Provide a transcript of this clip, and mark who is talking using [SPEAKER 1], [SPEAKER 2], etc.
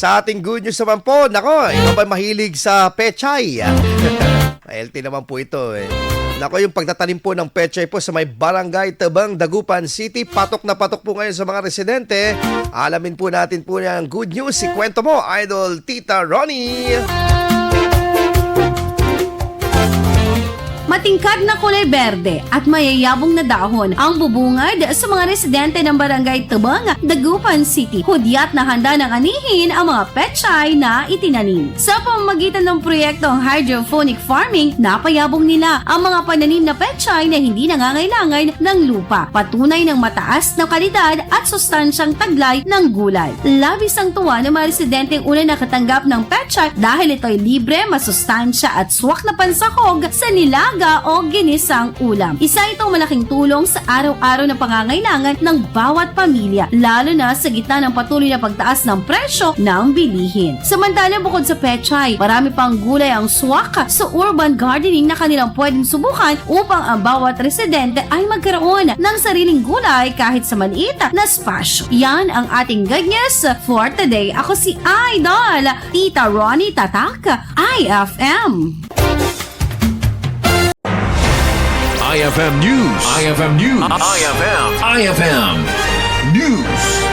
[SPEAKER 1] Sa ating good news naman po, nako, ikaw ba mahilig sa pechay? Healthy naman po ito eh. Nako, yung pagtatanim po ng pechay po sa may Barangay Tebeng Dagupan City, patok na patok po ngayon sa mga residente. Alamin po natin po yung good news. Ikwento mo, Idol Tita Ronnie.
[SPEAKER 2] Matingkad na kulay berde at mayayabong na dahon ang bubungad sa mga residente ng Barangay Tebeng Dagupan City. Hudyat na handa ng anihin ang mga pechay na itinanim. Sa pamamagitan ng proyektong hydroponic farming, napayabong nila ang mga pananim na pechay na hindi nangangailangan ng lupa. Patunay ng mataas na kalidad at sustansyang taglay ng gulay. Labis ang tuwa ng mga residenteng una nakatanggap ng pechay dahil ito'y libre, masustansya at swak na pansahog sa nilaga o ginisang ulam. Isa itong malaking tulong sa araw-araw na pangangailangan ng bawat pamilya, lalo na sa gitna ng patuloy na pagtaas ng presyo ng bilihin. Samantala, bukod sa pechay, marami pang gulay ang swak sa urban gardening na kanilang pwedeng subukan upang ang bawat residente ay magkaroon ng sariling gulay kahit sa maliit na spasyo. Yan ang ating good news for today. Ako si Idol Tita Ronnie Tatak, IFM.
[SPEAKER 3] IFM News. IFM News. IFM News.